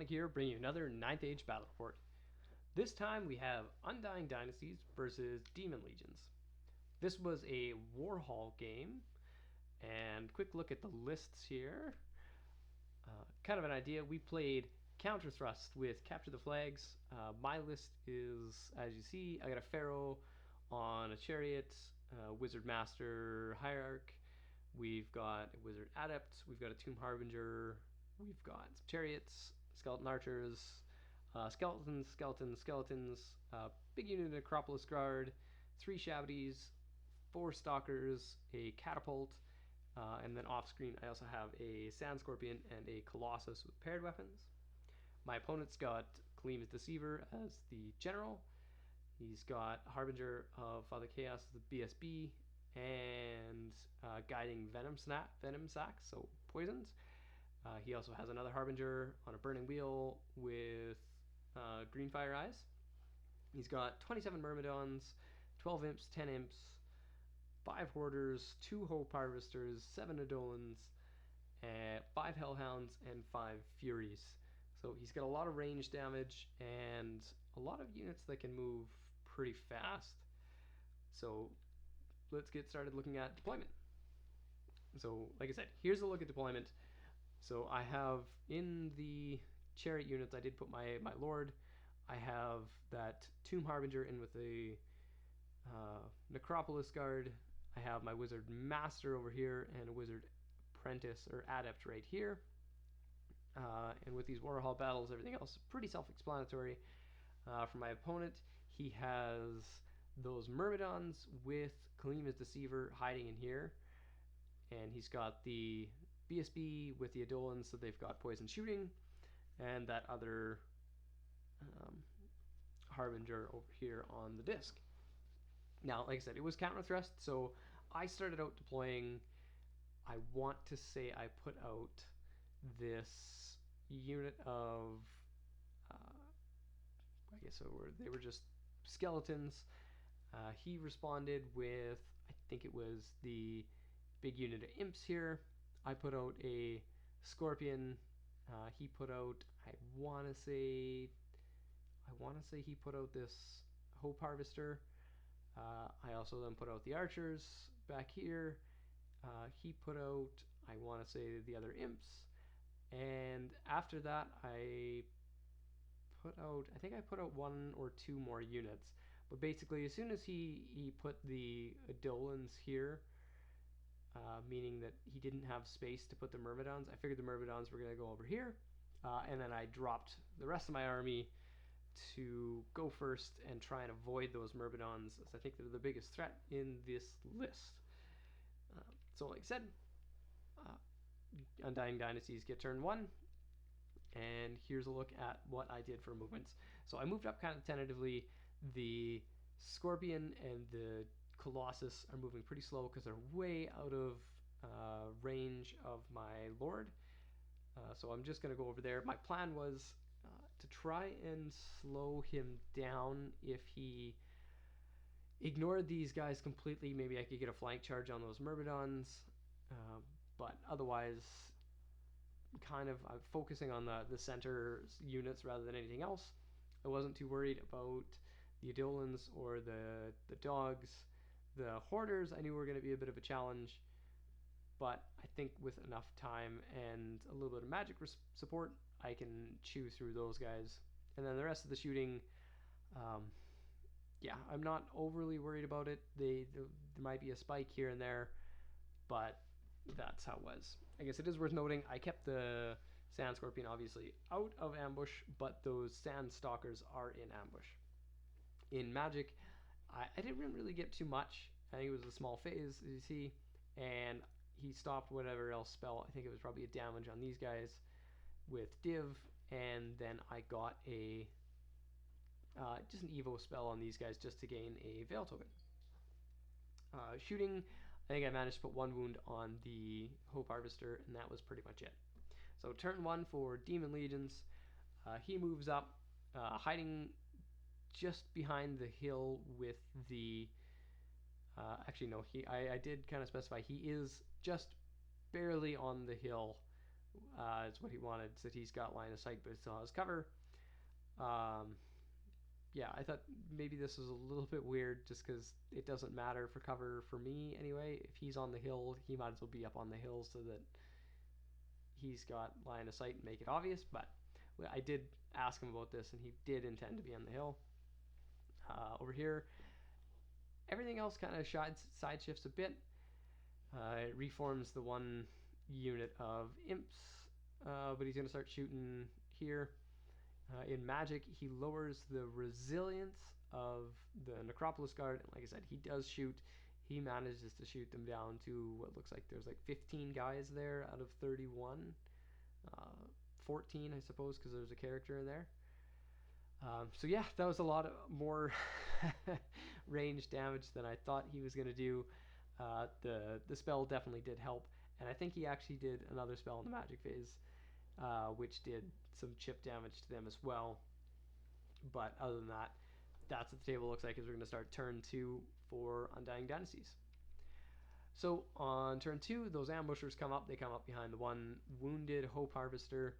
Dominic here, bringing you another 9th Age battle report. This time we have Undying Dynasties versus Demon Legions. This was a Warhall game, and quick look at the lists here. Kind of an idea, we played Counter Thrust with Capture the Flags. My list is, as you see, I got a Pharaoh on a Chariot, Wizard Master Hierarch, we've got a Wizard Adept, we've got a Tomb Harbinger, we've got some Chariots, Skeleton Archers, Skeletons, big unit Necropolis Guard, 3 Shabbies, 4 Stalkers, a Catapult, and then off screen I also have a Sand Scorpion and a Colossus with paired weapons. My opponent's got Kaleem's Deceiver as the General. He's got Harbinger of Father Chaos as the BSB, and Guiding Venom Sacs, so poisons. He also has another Harbinger on a Burning Wheel with green fire eyes. He's got 27 Myrmidons, 12 Imps, 10 Imps, 5 Hoarders, 2 Hope Harvesters, 7 Adolans, 5 Hellhounds, and 5 Furies. So he's got a lot of range damage and a lot of units that can move pretty fast. So let's get started looking at deployment. So like I said, here's a look at deployment. So I have in the Chariot units, I did put my Lord. I have that Tomb Harbinger in with a Necropolis Guard. I have my Wizard Master over here and a Wizard Apprentice or Adept right here. And with these Warhall battles, everything else is pretty self-explanatory. For my opponent, he has those Myrmidons with Kaleem's Deceiver hiding in here. And he's got the BSB with the Adolans, so they've got poison shooting. And that other Harbinger over here on the disc. Now, like I said, it was counter thrust, so I started out deploying. I want to say I put out this unit of, I guess they were just skeletons. He responded with, I think it was the big unit of imps here. I put out a scorpion. He put out, I want to say he put out this Hope Harvester. I also then put out the archers back here. He put out, I want to say, the other imps. And after that, I think I put out 1 or 2 more units. But basically, as soon as he put the Adolans here, meaning that he didn't have space to put the Myrmidons, I figured the Myrmidons were going to go over here. And then I dropped the rest of my army to go first and try and avoid those Myrmidons, as I think they're the biggest threat in this list. So like I said, Undying Dynasties get turn 1, and here's a look at what I did for movements. So I moved up kind of tentatively. The Scorpion and the Colossus are moving pretty slow because they're way out of range of my Lord. So I'm just going to go over there. My plan was to try and slow him down. If he ignored these guys completely, maybe I could get a flank charge on those Myrmidons. But otherwise, kind of I'm focusing on the center units rather than anything else. I wasn't too worried about the Adolans or the dogs. The Hoarders I knew were going to be a bit of a challenge, but I think with enough time and a little bit of magic support, I can chew through those guys. And then the rest of the shooting, yeah, I'm not overly worried about it. There might be a spike here and there, but that's how it was. I guess it is worth noting, I kept the Sand Scorpion obviously out of ambush, but those Sand Stalkers are in ambush. In Magic, I didn't really get too much. I think it was a small phase, as you see, and he stopped whatever else spell. I think it was probably a damage on these guys with Div, and then I got a just an Evo spell on these guys just to gain a Veil token. Shooting, I think I managed to put 1 wound on the Hope Harvester, and that was pretty much it. So turn 1 for Demon Legions. He moves up, hiding just behind the hill with the... actually, no, I did kind of specify he is just barely on the hill Is what he wanted, so that he's got line of sight but still has cover. Um, yeah, I thought maybe this was a little bit weird just because it doesn't matter for cover for me anyway. If he's on the hill, he might as well be up on the hill so that he's got line of sight and make it obvious. But I did ask him about this, and he did intend to be on the hill. Over here, everything else kind of side shifts a bit. It reforms the one unit of imps, but he's going to start shooting here. In Magic, he lowers the resilience of the Necropolis Guard, and like I said, he does shoot. He manages to shoot them down to what looks like there's like 15 guys there out of 31. 14, I suppose, because there's a character in there. So yeah, that was a lot of more range damage than I thought he was going to do. The spell definitely did help, and I think he actually did another spell in the Magic phase, which did some chip damage to them as well. But other than that, that's what the table looks like as we're going to start turn 2 for Undying Dynasties. So on turn 2, those ambushers come up. They come up behind the one wounded Hope Harvester.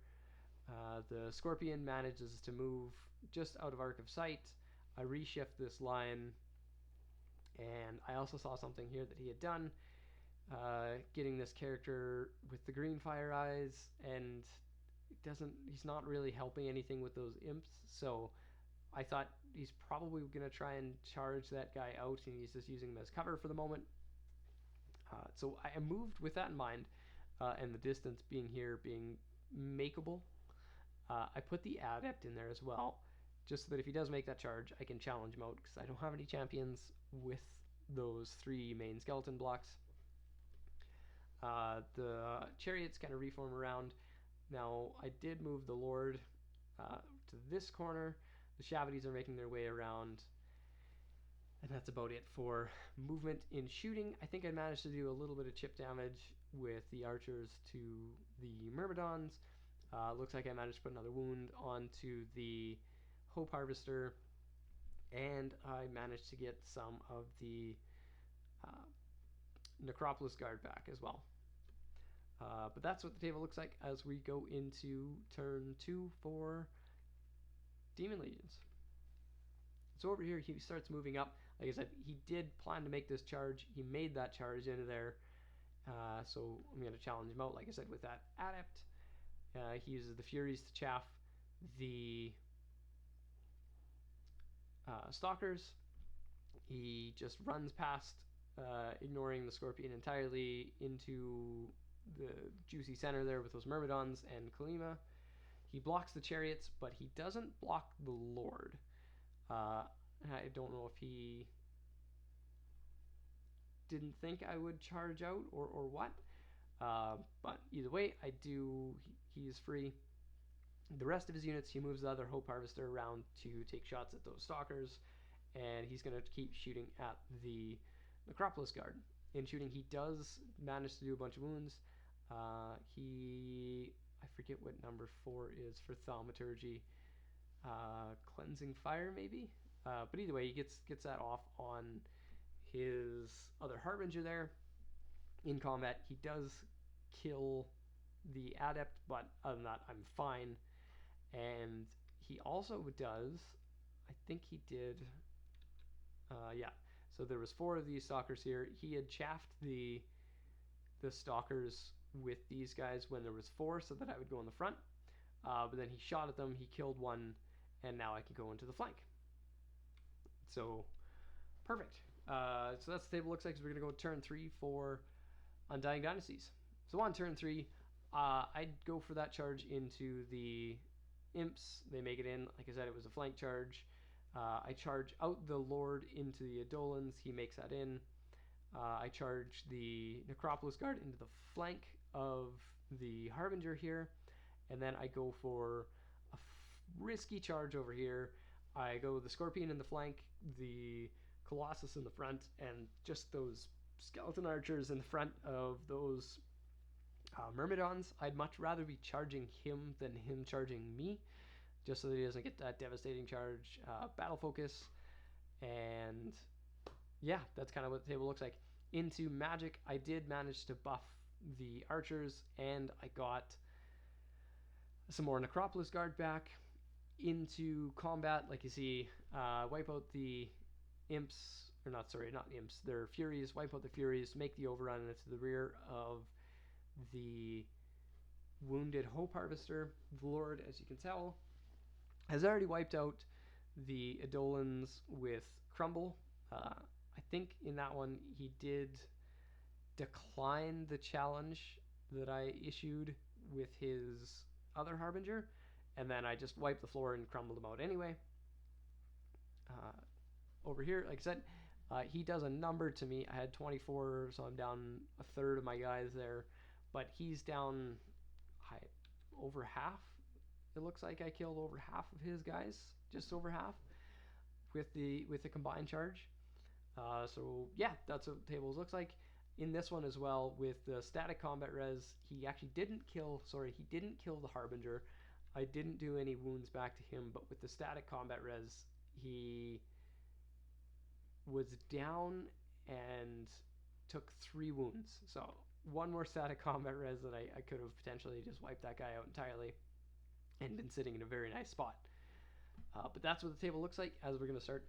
The Scorpion manages to move just out of arc of sight. I reshift this line, and I also saw something here that he had done, getting this character with the green fire eyes, and he's not really helping anything with those imps, so I thought he's probably going to try and charge that guy out, and he's just using him as cover for the moment. So I moved with that in mind, and the distance being makeable. I put the Adept in there as well, just so that if he does make that charge, I can challenge him out, because I don't have any champions with those 3 main skeleton blocks. The Chariots kind of reform around. Now, I did move the Lord to this corner. The Shavities are making their way around, and that's about it for movement. In shooting, I think I managed to do a little bit of chip damage with the archers to the Myrmidons. Looks like I managed to put another wound onto the Hope Harvester, and I managed to get some of the Necropolis Guard back as well. But that's what the table looks like as we go into turn 2 for Demon Legions. So over here, he starts moving up. Like I said, he did plan to make this charge. He made that charge into there. So I'm going to challenge him out, like I said, with that Adept. He uses the Furies to chaff the Stalkers. He just runs past, ignoring the Scorpion entirely, into the juicy center there with those Myrmidons and Kalima. He blocks the Chariots, but he doesn't block the Lord. I don't know if he didn't think I would charge out or what. But either way, he is free. The rest of his units, he moves the other Hope Harvester around to take shots at those Stalkers, and he's going to keep shooting at the Necropolis Guard. In shooting, he does manage to do a bunch of wounds. I forget what number 4 is for Thaumaturgy. Cleansing Fire, maybe? But either way, he gets that off on his other Harbinger there. In combat, he does kill the Adept, but other than that, I'm fine. And he also does, I think he did, yeah. So there was 4 of these Stalkers here. He had chaffed the Stalkers with these guys when there was 4, so that I would go in the front. But then he shot at them, he killed one, and now I can go into the flank. So, perfect. So that's the table looks like. So we're going to go turn 3 for Undying Dynasties. So on turn 3, I'd go for that charge into the Imps. They make it in. Like I said, it was a flank charge. I charge out the Lord into the Eidolons. He makes that in. I charge the Necropolis Guard into the flank of the Harbinger here. And then I go for a risky charge over here. I go with the Scorpion in the flank, the Colossus in the front, and just those skeleton archers in the front of those Myrmidons. I'd much rather be charging him than him charging me, just so that he doesn't get that devastating charge. Battle focus, and yeah, that's kind of what the table looks like. Into Magic, I did manage to buff the archers, and I got some more Necropolis Guard back into combat. Like you see, wipe out the imps, or not, sorry, not imps, they're Furies, wipe out the Furies, make the overrun into the rear of the wounded Hope Harvester. The Lord, as you can tell, has already wiped out the Eidolons with Crumble. I think in that one he did decline the challenge that I issued with his other Harbinger, and then I just wiped the floor and crumbled him out anyway. Over here, like I said, he does a number to me. I had 24, so I'm down a third of my guys there, but he's down over half. It looks like I killed over half of his guys, just over half, with the combined charge. So yeah, that's what the tables looks like. In this one as well, with the static combat res, he actually didn't kill. Sorry, he didn't kill the Harbinger. I didn't do any wounds back to him, but with the static combat res, he was down and took 3 wounds. So one more static combat res that I could have potentially just wiped that guy out entirely and been sitting in a very nice spot. But that's what the table looks like as we're going to start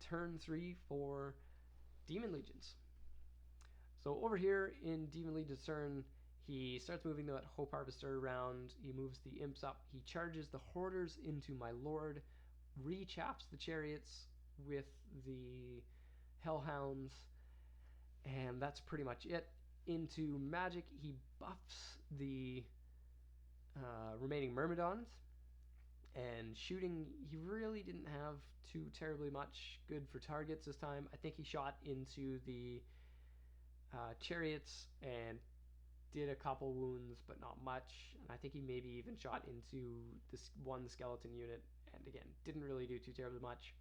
turn 3 for Demon Legions. So over here in Demon Legion's turn, he starts moving that Hope Harvester around. He moves the imps up. He charges the Hoarders into my Lord, rechaps the Chariots with the Hellhounds, and that's pretty much it. Into Magic, he buffs the remaining Myrmidons, and shooting, he really didn't have too terribly much good for targets this time. I think he shot into the Chariots and did a couple wounds, but not much. And I think he maybe even shot into this one skeleton unit, and again, didn't really do too terribly much.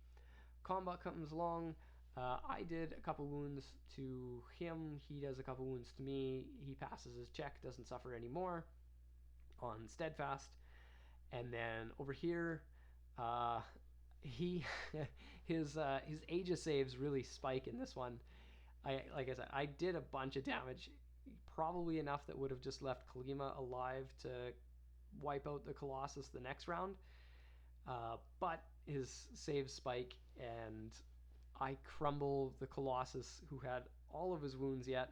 Combat comes along. I did a couple wounds to him. He does a couple wounds to me. He passes his check, doesn't suffer anymore on Steadfast. And then over here, he his Aegis saves really spike in this one. Like I said, I did a bunch of damage, probably enough that would have just left Kalima alive to wipe out the Colossus the next round. But his saves spike, and I crumble the Colossus, who had all of his wounds yet.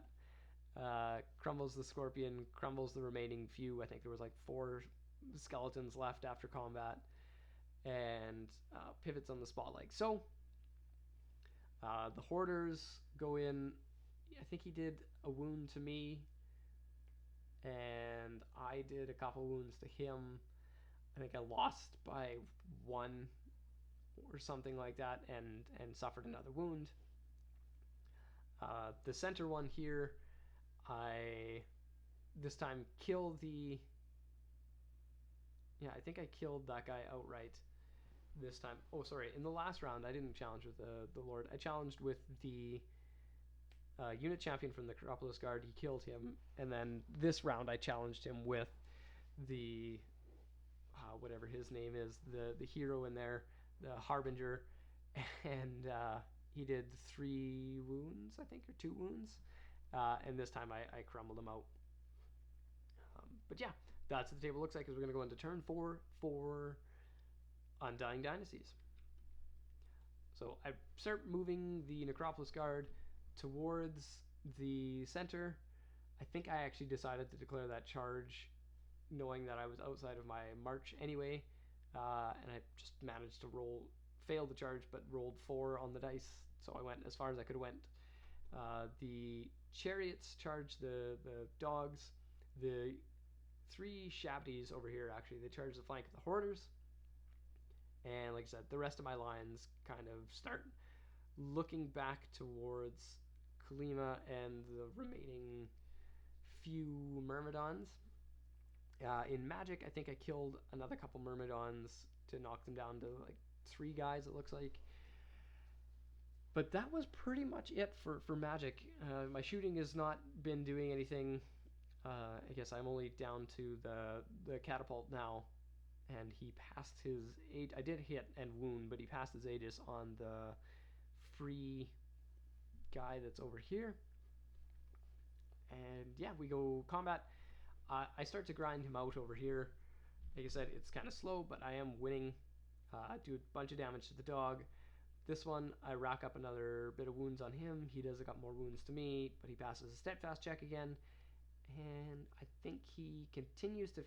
Crumbles the Scorpion, crumbles the remaining few. I think there was like 4 skeletons left after combat, and pivots on the Spotlight. So the Hoarders go in. I think he did a wound to me, and I did a couple wounds to him. I think I lost by 1 or something like that, and suffered another wound. The center one here, I this time killed the... Yeah, I think I killed that guy outright this time. Oh, sorry. In the last round, I didn't challenge with the Lord. I challenged with the unit champion from the Necropolis Guard. He killed him. And then this round, I challenged him with the... whatever his name is, the hero in there, the Harbinger. And he did 3 wounds, I think, or 2 wounds. And this time, I crumbled him out. But yeah, that's what the table looks like as we're going to go into turn 4 for Undying Dynasties. So I start moving the Necropolis Guard towards the center. I think I actually decided to declare that charge knowing that I was outside of my march anyway. And I just managed to fail the charge, but rolled 4 on the dice. So I went as far as I could have went. The Chariots charged the dogs. The 3 Shabdies over here, actually, they charge the flank of the Hoarders. And like I said, the rest of my lines kind of start looking back towards Kalima and the remaining few Myrmidons. In Magic, I think I killed another couple Myrmidons to knock them down to like 3 guys, it looks like. But that was pretty much it for Magic. My shooting has not been doing anything. I guess I'm only down to the catapult now, and he passed his Aegis. I did hit and wound, but he passed his Aegis on the free guy that's over here. And yeah, we go combat. I start to grind him out over here, Like I said, it's kind of slow, but I am winning. I do a bunch of damage to the dog. This one, I rack up another bit of wounds on him. He does a couple more wounds to me, but he passes a steadfast check again. And I think he continues to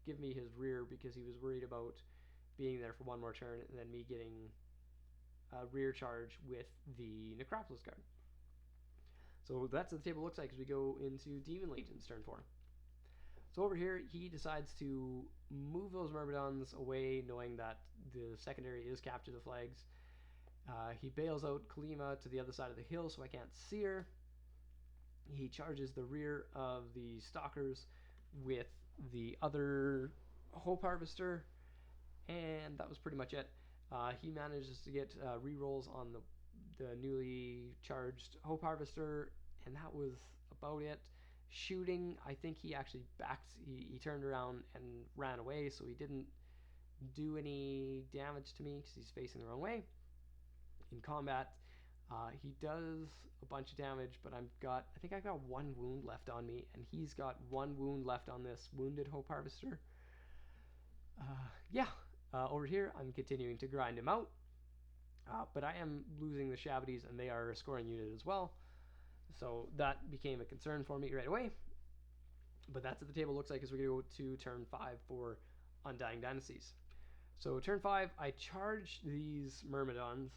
give me his rear because he was worried about being there for one more turn and then me getting a rear charge with the Necropolis Guard. So that's what the table looks like as we go into Demon Legion's turn 4. So over here, he decides to move those Myrmidons away, knowing that the secondary is capture the flags. He bails out Kalima to the other side of the hill so I can't see her. He charges the rear of the Stalkers with the other Hope Harvester, and that was pretty much it. He manages to get rerolls on the newly charged Hope Harvester, and that was about it. Shooting, I think he actually he turned around and ran away, so he didn't do any damage to me because he's facing the wrong way. In combat, he does a bunch of damage, but I think I've got 1 wound left on me, and he's got 1 wound left on this Wounded Hope Harvester. Over here, I'm continuing to grind him out, but I am losing the Shabbities, and they are a scoring unit as well. So that became a concern for me right away. But that's what the table looks like as we go to turn 5 for Undying Dynasties. So turn 5, I charge these Myrmidons.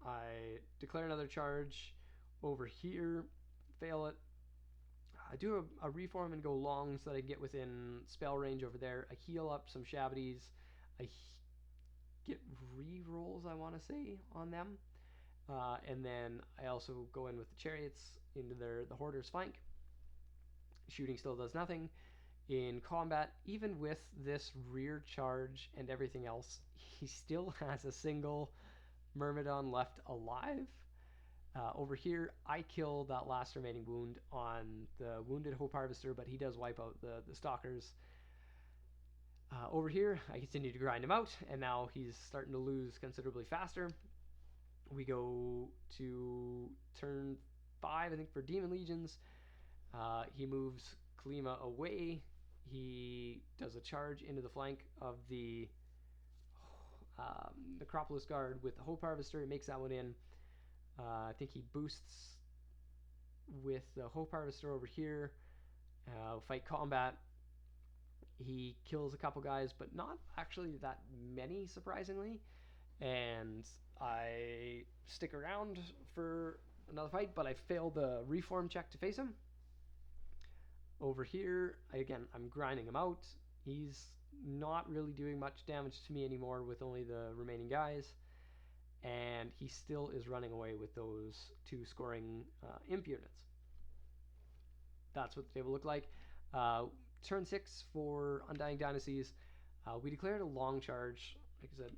I declare another charge over here, fail it. I do a reform and go long so that I get within spell range over there. I heal up some Shabbities. I get re-rolls, I want to say, on them. And then I also go in with the Chariots into the Hoarder's flank. Shooting still does nothing. In combat, even with this rear charge and everything else, he still has a single Myrmidon left alive. Over here, I kill that last remaining wound on the Wounded Hope Harvester, but he does wipe out the Stalkers. Over here, I continue to grind him out, and now he's starting to lose considerably faster. We go to turn 5, I think, for Demon Legions. He moves Kalima away. He does a charge into the flank of the Necropolis Guard with the Hope Harvester. He makes that one in. I think he boosts with the Hope Harvester over here. Fight combat. He kills a couple guys, but not actually that many, surprisingly. And I stick around for another fight, but I failed the reform check to face him. Over here, I'm grinding him out. He's not really doing much damage to me anymore with only the remaining guys. And he still is running away with those 2 scoring imp units. That's what the table looked like. Turn 6 for Undying Dynasties. We declared a long charge, like I said,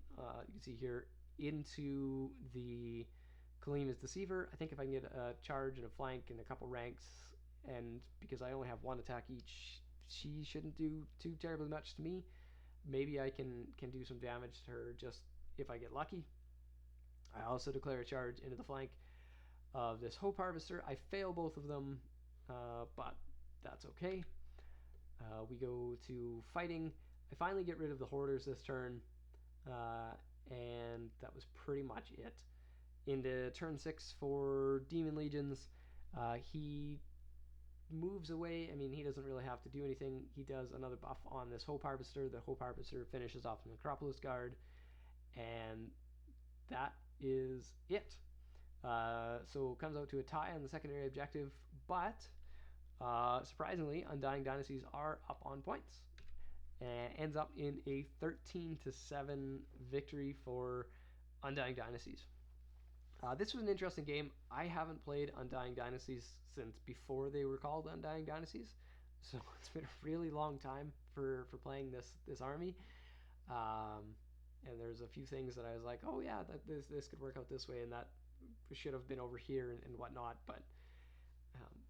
you can see here, into the Kalima's Deceiver. I think if I can get a charge and a flank and a couple ranks, and because I only have 1 attack each, she shouldn't do too terribly much to me. Maybe I can do some damage to her just if I get lucky. I also declare a charge into the flank of this Hope Harvester. I fail both of them, but that's okay. We go to fighting. I finally get rid of the Hoarders this turn, and that was pretty much it. Into turn 6 for Demon Legions, he moves away. I mean, he doesn't really have to do anything. He does another buff on this Hope Harvester. The Hope Harvester finishes off the Necropolis Guard, and that is it. So it comes out to a tie on the secondary objective, but surprisingly, Undying Dynasties are up on points, and ends up in a 13-7 victory for Undying Dynasties. This was an interesting game. I haven't played Undying Dynasties since before they were called Undying Dynasties, so it's been a really long time for playing this army. And there's a few things that I was like, oh yeah, that this could work out this way, and that should have been over here and whatnot. But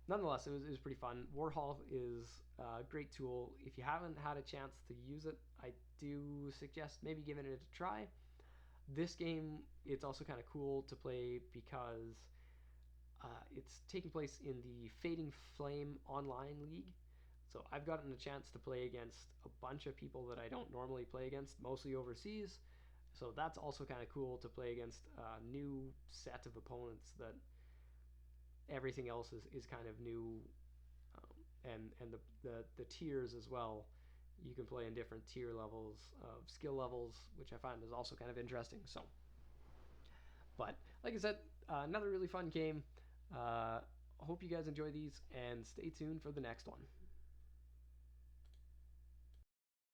nonetheless, it was pretty fun. Warhall is a great tool. If you haven't had a chance to use it, I do suggest maybe giving it a try. This game, it's also kind of cool to play because it's taking place in the Fading Flame Online League. So I've gotten a chance to play against a bunch of people that I don't normally play against, mostly overseas. So that's also kind of cool to play against a new set of opponents that everything else is kind of new, and the tiers as well. You can play in different tier levels of skill levels, which I find is also kind of interesting. So, but like I said, another really fun game. Hope you guys enjoy these and stay tuned for the next one.